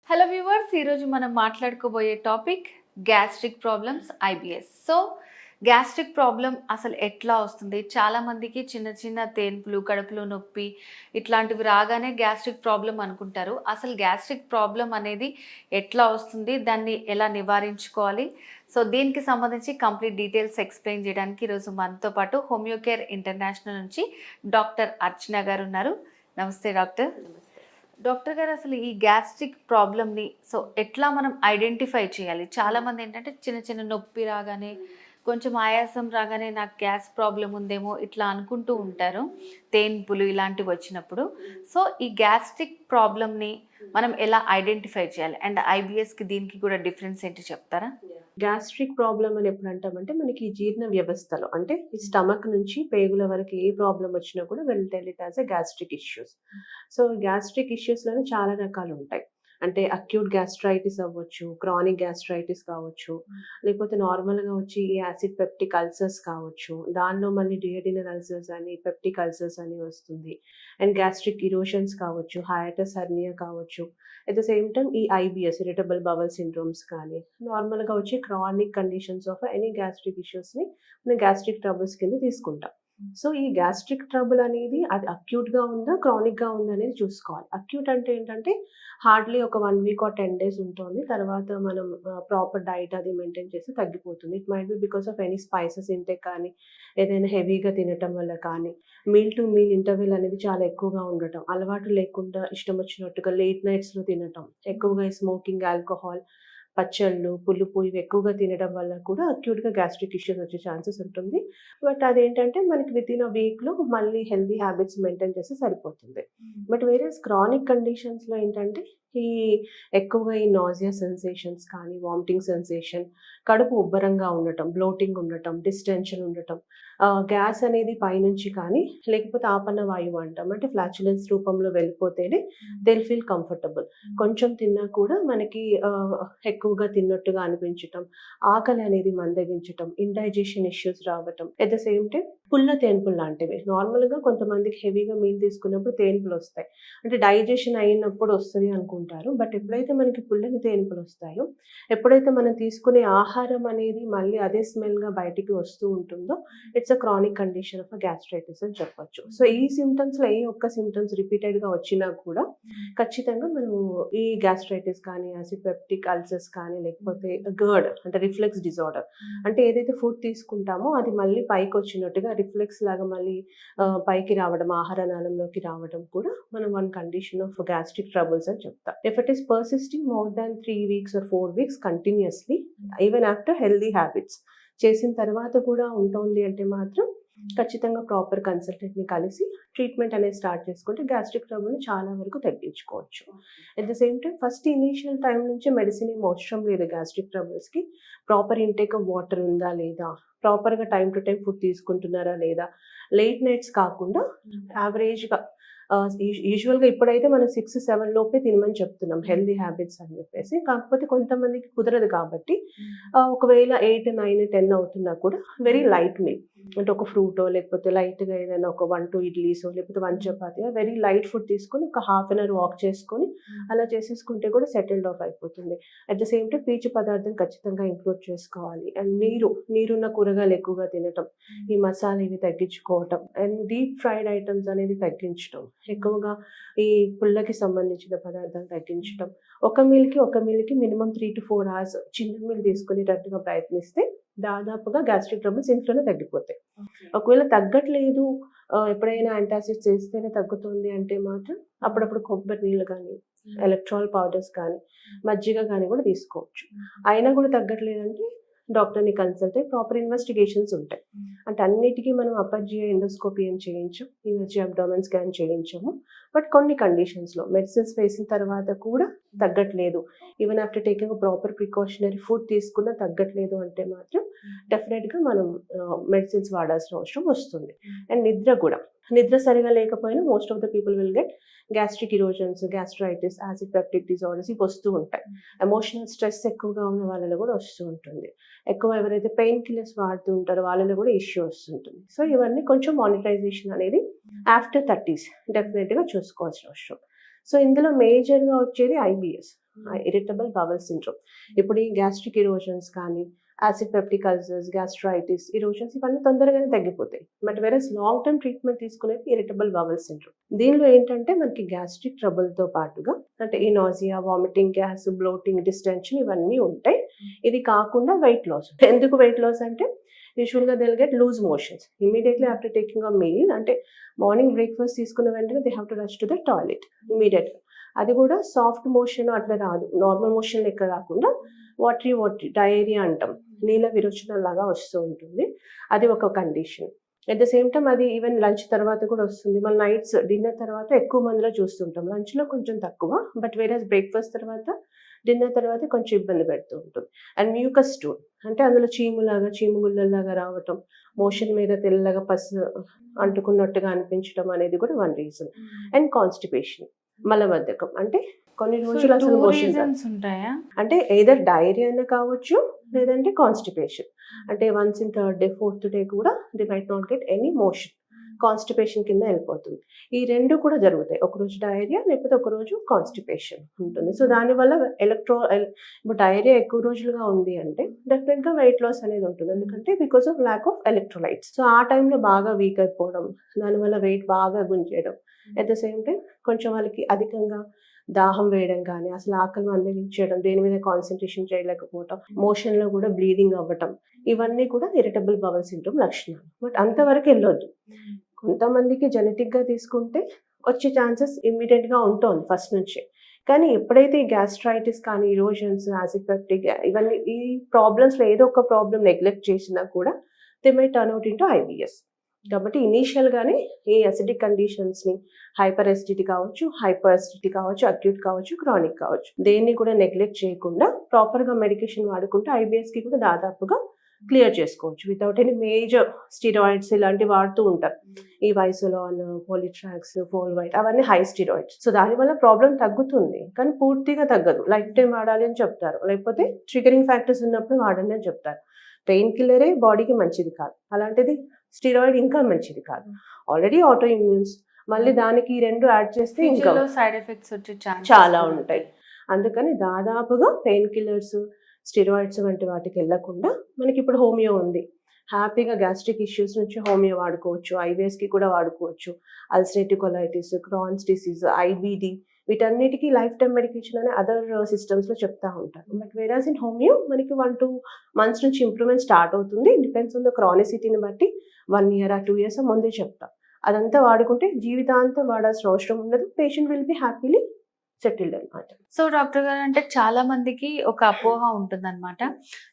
Hello viewers, ఈరోజు మనం మాట్లాడుకోబోయే topic gastric problems, IBS. Gastric problem అసలు ఎట్లా వస్తుంది? చాలామందికి చిన్న చిన్న తేన్పులు, కడుపులో నొప్పి ఇట్లాంటివి రాగానే గ్యాస్ట్రిక్ ప్రాబ్లం అనుకుంటారు. అసలు గ్యాస్ట్రిక్ ప్రాబ్లం అనేది ఎట్లా వస్తుంది? దాన్ని ఎలా నివారించుకోవాలి? దీనికి సంబంధించి కంప్లీట్ డీటెయిల్స్ ఎక్స్ప్లెయిన్ చేయడానికి ఈరోజు మనతో పాటు హోమియోకేర్ ఇంటర్నేషనల్ నుంచి డాక్టర్ అర్చన గారు ఉన్నారు. నమస్తే డాక్టర్. డాక్టర్ గారు, అసలు ఈ గ్యాస్ట్రిక్ ప్రాబ్లమ్ని ఎట్లా మనం ఐడెంటిఫై చేయాలి? చాలామంది ఏంటంటే చిన్న చిన్న నొప్పి రాగానే, కొంచెం ఆయాసం రాగానే నాకు గ్యాస్ ప్రాబ్లం ఉందేమో ఇట్లా అనుకుంటూ ఉంటారు, తేన్పులు ఇలాంటివి వచ్చినప్పుడు. ఈ గ్యాస్ట్రిక్ ప్రాబ్లమ్ని మనం ఎలా ఐడెంటిఫై చేయాలి? అండ్ ఐబిఎస్కి దీనికి కూడా డిఫరెన్స్ ఏంటి చెప్తారా? గ్యాస్ట్రిక్ ప్రాబ్లమ్ అని ఎప్పుడు అంటామంటే మనకి జీర్ణ వ్యవస్థలో అంటే ఈ స్టమక్ నుంచి పేగుల వరకు ఏ ప్రాబ్లం వచ్చినా కూడా will tell it as a gastric issues. So gastric ఇష్యూస్లోనే చాలా రకాలు ఉంటాయి. అంటే అక్యూట్ గ్యాస్ట్రైటిస్ అవ్వచ్చు, క్రానిక్ గ్యాస్ట్రైటిస్ కావచ్చు, లేకపోతే నార్మల్గా వచ్చి ఈ యాసిడ్ పెప్టిక్ అల్సర్స్ కావచ్చు, దానిలో మళ్ళీ డియోడినల్ అల్సర్స్ అని పెప్టిక్ అల్సర్స్ అని వస్తుంది. అండ్ గ్యాస్ట్రిక్ ఇరోషన్స్ కావచ్చు, హయాటస్ హెర్నియా కావచ్చు. అట్ ద సేమ్ టైమ్ ఈ ఐబిఎస్ ఇరిటబుల్ బవల్ సిండ్రోమ్స్ కానీ నార్మల్గా వచ్చే chronic conditions of any gastric ఇష్యూస్ని మనం గ్యాస్ట్రిక్ ట్రబుల్స్ కింద తీసుకుంటాం. సో ఈ గ్యాస్ట్రిక్ ట్రబుల్ అనేది అది అక్యూట్గా ఉందా, క్రానిక్గా ఉందా అనేది చూసుకోవాలి. అక్యూట్ అంటే ఏంటంటే హార్డ్లీ ఒక 1 వీక్ ఆర్ 10 డేస్ ఉంటుంది. తర్వాత మనం ప్రాపర్ డైట్ అది మెయింటైన్ చేస్తే తగ్గిపోతుంది. It might be because of any spices intake కానీ, ఏదైనా హెవీగా తినటం వల్ల కానీ, మీల్ టు మీల్ ఇంటర్వెల్ అనేది చాలా ఎక్కువగా ఉండటం, అలవాటు లేకుండా ఇష్టం వచ్చినట్టుగా లేట్ నైట్స్‌లో తినటం, ఎక్కువగా స్మోకింగ్, ఆల్కహాల్, పచ్చళ్ళు, పులుపు ఇవి ఎక్కువగా తినడం వల్ల కూడా అక్యూట్‌గా గ్యాస్ట్రిక్ ఇష్యూస్ వచ్చే ఛాన్సెస్ ఉంటుంది. బట్ అదేంటంటే మనకి వితిన్ ఎ వీక్‌లో మళ్ళీ హెల్తీ హ్యాబిట్స్ మెయింటైన్ చేస్తే సరిపోతుంది. బట్ వేరేస్ క్రానిక్ కండిషన్స్‌లో ఏంటంటే ఈ ఎక్కువగా ఈ నాసియా సెన్సేషన్స్ కానీ, వామిటింగ్ సెన్సేషన్, కడుపు ఉబ్బరంగా ఉండటం, బ్లోటింగ్ ఉండటం, డిస్టెన్షన్ ఉండటం, గ్యాస్ అనేది పైనుంచి కానీ లేకపోతే ఆపన్న వాయువు అంటాం. అంటే ఫ్లాచులెన్స్ రూపంలో వెళ్ళిపోతేనే దే విల్ ఫీల్ కంఫర్టబుల్. కొంచెం తిన్నా కూడా మనకి ఎక్కువగా తిన్నట్టుగా అనిపించటం, ఆకలి అనేది మందగించటం, ఇండైజెషన్ ఇష్యూస్ రావటం, ఎట్ ద సేమ్ టైమ్ పుల్ల తేన్పులు లాంటివి. నార్మల్‌గా కొంతమందికి హెవీగా మీల్ తీసుకున్నప్పుడు తేన్పులొస్తాయి. అంటే డైజెషన్ అయినప్పుడు వస్తది అనుకుంటారు. బట్ ఎప్పుడైతే మనకి పుల్లని తేన్పులొస్తాయో, ఎప్పుడైతే మనం తీసుకునే ఆహారం అనేది మళ్ళీ అదే స్మెల్‌గా బయటికి వస్తూ ఉంటుందో, it's a chronic condition of gastritis అని చెప్పొచ్చు. సో ఈ సింప్టమ్స్‌లో ఏ ఒక్క సింప్టమ్స్ రిపీటెడ్‌గా వచ్చినా కూడా ఖచ్చితంగా మనము ఈ గ్యాస్ట్రైటిస్ కానీ, యాసిడ్ పెప్టిక్ అల్సర్స్ కానీ, లేకపోతే గర్డ్ అంటే రిఫ్లెక్స్ డిజార్డర్, అంటే ఏదైతే ఫుడ్ తీసుకుంటామో అది మళ్ళీ పైకొచ్చినట్టుగా రిఫ్లెక్స్ లాగా మళ్ళీ పైకి రావడం, ఆహార నాళంలోకి రావడం కూడా మనం one condition of gastric troubles అని చెప్తాం. If it is persisting more than 3 weeks or 4 weeks continuously, even after healthy habits చేసిన తర్వాత కూడా ఉంటుంది అంటే మాత్రం ఖచ్చితంగా ప్రాపర్ కన్సల్టెంట్‌ని కలిసి ట్రీట్మెంట్ అనేది స్టార్ట్ చేసుకుంటే గ్యాస్ట్రిక్ ట్రబుల్‌ని చాలా వరకు తగ్గించుకోవచ్చు. At the same time first initial time నుంచి మెడిసిన్ ఏమి అవసరం లేదు గ్యాస్ట్రిక్ ట్రబుల్స్‌కి. ప్రాపర్ ఇంటేక్ ఆఫ్ వాటర్ ఉందా లేదా, ప్రాపర్‌గా టైమ్ టు టైమ్ ఫుడ్ తీసుకుంటున్నారా లేదా, లేట్ నైట్స్ కాకుండా యావరేజ్‌గా యూజువల్‌గా ఇప్పుడైతే మనం 6, 7 లోపే తినమని చెప్తున్నాం హెల్తీ హ్యాబిట్స్ అని చెప్పేసి. కాకపోతే కొంతమందికి కుదరదు కాబట్టి ఒకవేళ 8, 9, 10 అవుతున్నా కూడా వెరీ లైట్ మీల్ అంటే ఒక ఫ్రూటో లేకపోతే లైట్‌గా ఏదైనా ఒక 1, 2 ఇడ్లీసో లేకపోతే 1 చపాతీయో వెరీ లైట్ ఫుడ్ తీసుకొని ఒక హాఫ్ అన్ అవర్ వాక్ చేసుకొని అలా చేసేసుకుంటే కూడా సెటిల్డ్ ఆఫ్ అయిపోతుంది. అట్ ద సేమ్ టైమ్ పీచు పదార్థం ఖచ్చితంగా ఇంక్లూడ్ చేసుకోవాలి. అండ్ నీరున్న కూరగాయలు ఎక్కువగా తినటం, ఈ మసాలా ఇవి తగ్గించుకోవటం, అండ్ డీప్ ఫ్రైడ్ ఐటమ్స్ అనేది తగ్గించటం, ఎక్కువగా ఈ పుల్లకి సంబంధించిన పదార్థాలు తగ్గించటం, ఒక మీల్‌కి మినిమమ్ 3-4 అవర్స్ చిన్న మీల్ తీసుకునేటట్టుగా ప్రయత్నిస్తే దాదాపుగా గ్యాస్ట్రిక్ ట్రబుల్స్ ఇంట్లోనే తగ్గిపోతాయి. ఒకవేళ తగ్గట్లేదు, ఎప్పుడైనా యాంటాసిడ్స్ ఏస్తేనే తగ్గుతుంది అంటే మాత్రం అప్పుడప్పుడు కొబ్బరి నీళ్ళు గానీ, ఎలక్ట్రాల్ పౌడర్స్ కానీ, మజ్జిగ గానీ కూడా తీసుకోవచ్చు. అయినా కూడా తగ్గట్లేదంటే డాక్టర్‌ని కన్సల్ట్ అయ్యి ప్రాపర్ ఇన్వెస్టిగేషన్స్ ఉంటాయి. అంటే అన్నిటికి మనం అప్పర్ జిఐ ఎండోస్కోపీ ఏం చేయించం, యూఎస్జీ అబ్డామెన్ స్కాన్ చేయించము. బట్ కొన్ని కండిషన్స్‌లో మెడిసిన్స్ వేసిన తర్వాత కూడా తగ్గట్లేదు, even after taking proper precautionary food తీసుకున్నా తగ్గట్లేదు అంటే మాత్రం డెఫినెట్‌గా మనం మెడిసిన్స్ వాడాల్సిన అవసరం వస్తుంది. అండ్ నిద్ర సరిగా లేకపోయినా most of the people will get gastric erosions, gastritis, acid peptic disorders ఇవి వస్తూ ఉంటాయి. ఎమోషనల్ స్ట్రెస్ ఎక్కువగా ఉన్న వాళ్ళలో కూడా వస్తూ ఉంటుంది. ఎక్కువ ఎవరైతే పెయిన్ కిల్లర్స్ వాడుతూ ఉంటారో వాళ్ళలో కూడా ఇష్యూ వస్తుంటుంది. సో ఇవన్నీ కొంచెం మానిటరైజేషన్ అనేది ఆఫ్టర్ 30s డెఫినెట్‌గా చూసుకోవాల్సిన అవసరం. సో ఇందులో మేజర్‌గా వచ్చేది ఐబిఎస్. Irritable bowel syndrome. ఇప్పుడు ఈ గ్యాస్ట్రిక్ ఇరోషన్స్ కానీ, acid peptic ulcers, gastritis, erosions ఇవన్నీ తొందరగానే తగ్గిపోతాయి. But versus long term treatment తీసుకునేది ఇరిటబుల్ బవల్ సిండ్రోమ్. దీనిలో ఏంటంటే మనకి గ్యాస్ట్రిక్ ట్రబుల్తో పాటుగా అంటే ఈ nausea, vomiting, gas, bloating, distension ఇవన్నీ ఉంటాయి. ఇది కాకుండా వెయిట్ లాస్. ఎందుకు వెయిట్ లాస్ అంటే యూజువల్గా they'll get loose motions immediately after taking a meal. అంటే మార్నింగ్ బ్రేక్ఫాస్ట్ తీసుకున్న వెంటనే they have to rush to the toilet ఇమీడియట్గా. అది కూడా సాఫ్ట్ మోషన్ అట్లా రాదు, నార్మల్ మోషన్ లెక్క రాకుండా వాటరీ డయేరియా అంటాం, నీళ్ళ విరోచనం లాగా వస్తూ ఉంటుంది. అది ఒక condition. At the same time అది ఈవెన్ లంచ్ తర్వాత కూడా వస్తుంది. మళ్ళీ నైట్స్ డిన్నర్ తర్వాత ఎక్కువ మందిలో చూస్తుంటాం, లంచ్లో కొంచెం తక్కువ. బట్ వేరే బ్రేక్ఫాస్ట్ తర్వాత, డిన్నర్ తర్వాత కొంచెం ఇబ్బంది పెడుతూ ఉంటుంది. అండ్ మ్యూకస్ స్టూల్ అంటే అందులో చీముగుళ్ళలాగా రావటం, మోషన్ మీద తెల్లగా పసు అంటుకున్నట్టుగా అనిపించడం అనేది కూడా వన్ రీజన్. అండ్ కాన్స్టిపేషన్, మలబద్ధకం అంటే కొన్ని రోజులు అసలు మోషన్ ఉంటాయా? అంటే ఎయిదర్ డైరియా అయినా కావచ్చు, లేదంటే కాన్స్టిపేషన్. అంటే once in third day, fourth day కూడా they might not get any motion, constipation కింద వెళ్ళిపోతుంది. ఈ రెండు కూడా జరుగుతాయి, ఒకరోజు డయేరియా లేకపోతే ఒకరోజు కాన్స్టిపేషన్ ఉంటుంది. సో దానివల్ల ఇప్పుడు డయేరియా ఎక్కువ రోజులుగా ఉంది అంటే డెఫినెట్గా వెయిట్ లాస్ అనేది ఉంటుంది. ఎందుకంటే because of lack of electrolytes. So ఆ టైంలో బాగా వీక్ అయిపోవడం, దానివల్ల వెయిట్ బాగా గుంజేయడం. అట్ ద సేమ్ టైం కొంచెం వాళ్ళకి అధికంగా దాహం వేయడం కానీ, అసలు ఆకలి మందగించడం, దేని మీద కాన్సన్ట్రేషన్ చేయలేకపోవటం, మోషన్లో కూడా బ్లీడింగ్ అవ్వటం, ఇవన్నీ కూడా ఇరిటబుల్ బవల్ సిండ్రోమ్ లక్షణాలు. బట్ అంతవరకు వెళ్ళొద్దు. కొంతమందికి జెనెటిక్గా తీసుకుంటే వచ్చే ఛాన్సెస్ ఇమ్మీడియట్గా ఉంటుంది ఫస్ట్ నుంచి. కానీ ఎప్పుడైతే ఈ గ్యాస్ట్రైటిస్ కానీ, ఇరోషన్స్, యాసిడ్ పెప్టిక్ ఇవన్నీ ఈ ప్రాబ్లమ్స్లో ఏదో ఒక ప్రాబ్లం నెగ్లెక్ట్ చేసినా కూడా they may turn out into IBS. కాబట్టి ఇనీషియల్గానే ఈ అసిడిక్ కండిషన్స్ని, హైపర్ అసిడిటీ కావచ్చు, హైపర్ అసిడిటీ కావచ్చు, అక్యూట్ కావచ్చు, క్రానిక్ కావచ్చు, దేన్ని కూడా నెగ్లెక్ట్ చేయకుండా ప్రాపర్గా మెడికేషన్ వాడుకుంటే IBSకి కూడా దాదాపుగా క్లియర్ చేసుకోవచ్చు వితౌట్ ఎనీ మేజర్ స్టీరాయిడ్స్ ఇలాంటివి వాడుతూ ఉంటారు. ఈ వైసోలాన్, పోలిట్రాక్స్, ఫోల్వైట్ అవన్నీ హై స్టీరాయిడ్స్. సో దానివల్ల ప్రాబ్లం తగ్గుతుంది, కానీ పూర్తిగా తగ్గదు. లైఫ్ టైం వాడాలి అని చెప్తారు, లేకపోతే ట్రిగరింగ్ ఫ్యాక్టర్స్ ఉన్నప్పుడు వాడండి అని చెప్తారు. పెయిన్ కిల్లరే బాడీకి మంచిది కాదు, అలాంటిది స్టీరాయిడ్ ఇంకా మంచిది కాదు. ఆల్రెడీ ఆటో ఇమ్యూన్స్, మళ్ళీ దానికి ఈ రెండు యాడ్ చేస్తే ఇంకా సైడ్ ఎఫెక్ట్స్ వచ్చే చాలా ఉంటాయి. అందుకని దాదాపుగా పెయిన్ కిల్లర్స్, స్టీరాయిడ్స్ వంటి వాటికి వెళ్ళకుండా మనకి ఇప్పుడు హోమియో ఉంది. హ్యాపీగా గ్యాస్ట్రిక్ ఇష్యూస్ నుంచి హోమియో వాడుకోవచ్చు, IBSకి కూడా వాడుకోవచ్చు. Ulcerative colitis, Crohn's disease, IBD వీటన్నిటికీ లైఫ్ టైం మెడికేషన్ అనే అదర్ సిస్టమ్స్లో చెప్తా ఉంటారు. బట్ వేరాజ్ ఇన్ హోమియో మనకి 1-2 months నుంచి ఇంప్రూవ్మెంట్ స్టార్ట్ అవుతుంది. డిపెండ్స్ ఆన్ ద క్రానిసిటీని బట్టి 1 year or 2 years ముందే చెప్తాం. అదంతా వాడుకుంటే జీవితాంతం వాడాల్సిన అవసరం ఉండదు. Patient will be happily settled అనమాట. సో డాక్టర్ గారు, అంటే చాలా మందికి ఒక అపోహ ఉంటుందన్నమాట.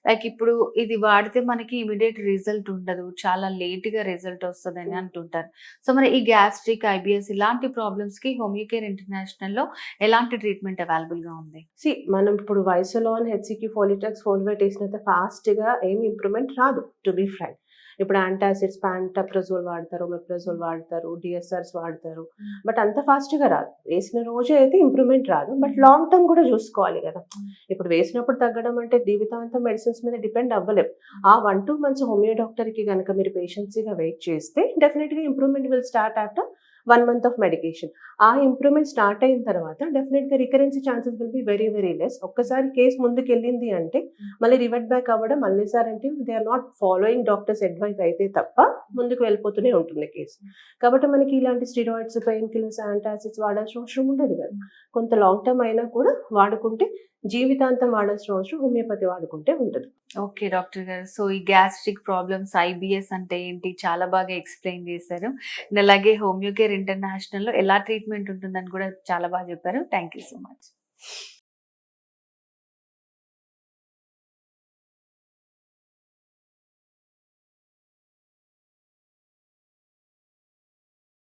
లైక్ ఇప్పుడు ఇది వాడితే మనకి ఇమీడియట్ రిజల్ట్ ఉండదు, చాలా లేట్ గా రిజల్ట్ వస్తుందని అంటుంటారు. సో మరి ఈ గ్యాస్ట్రిక్, IBS ఇలాంటి ప్రాబ్లమ్స్ కి హోమియోకేర్ ఇంటర్నేషనల్ లో ఎలాంటి ట్రీట్మెంట్ అవైలబుల్ గా ఉంది? మనం ఇప్పుడు వైసోలాన్, HCQ, ఫోలిట్రాక్స్, ఫోల్వైట్ వేసినంత ఫాస్ట్ గా ఏమి ఇంప్రూవ్మెంట్ రాదు, టు బి ఫ్రాంక్. ఇప్పుడు యాంటాసిడ్స్, పాంటాప్రజోల్ వాడతారు, ఒమెప్రజోల్ వాడతారు, DSRs వాడతారు. బట్ అంత ఫాస్ట్గా రాదు. వేసిన రోజే అయితే ఇంప్రూవ్మెంట్ రాదు. బట్ లాంగ్ టర్మ్ కూడా చూసుకోవాలి కదా. ఇప్పుడు వేసినప్పుడు తగ్గడం అంటే జీవితాంతం మెడిసిన్స్ మీద డిపెండ్ అవ్వలేము. ఆ 1-2 months హోమియో డాక్టర్కి కనుక మీరు పేషెన్సీగా వెయిట్ చేస్తే డెఫినెట్గా improvement will start after 1 month of medication. ఆ ఇంప్రూవ్మెంట్ స్టార్ట్ అయిన తర్వాత డెఫినెట్గా recurrence chances will be very very less. ఒక్కసారి కేసు ముందుకు వెళ్ళింది అంటే మళ్ళీ రివర్ట్ బ్యాక్ అవ్వడం మళ్ళీసారి అంటే they are not following doctor's advice అయితే తప్ప ముందుకు వెళ్ళిపోతూనే ఉంటుంది కేసు. కాబట్టి మనకి ఇలాంటి స్టీరాయిడ్స్, పెయిన్ కిల్లర్స్, యాంటాసిడ్స్ వాడాల్సిన అవసరం ఉండదు కదా. కొంత లాంగ్ టర్మ్ అయినా కూడా వాడుకుంటే జీవితాంతం వాడాల్సిన అవసరం హోమియోపతి వాడుకుంటే ఉంటుంది. ఓకే డాక్టర్ గారు, సో ఈ గ్యాస్ట్రిక్ ప్రాబ్లమ్స్, IBS అంటే ఏంటి చాలా బాగా ఎక్స్ప్లెయిన్ చేశారు. అండ్ అలాగే హోమియోకేర్ ఇంటర్నేషనల్ లో ఎలా ట్రీట్మెంట్ ఉంటుందని కూడా చాలా బాగా చెప్పారు. Thank you so much.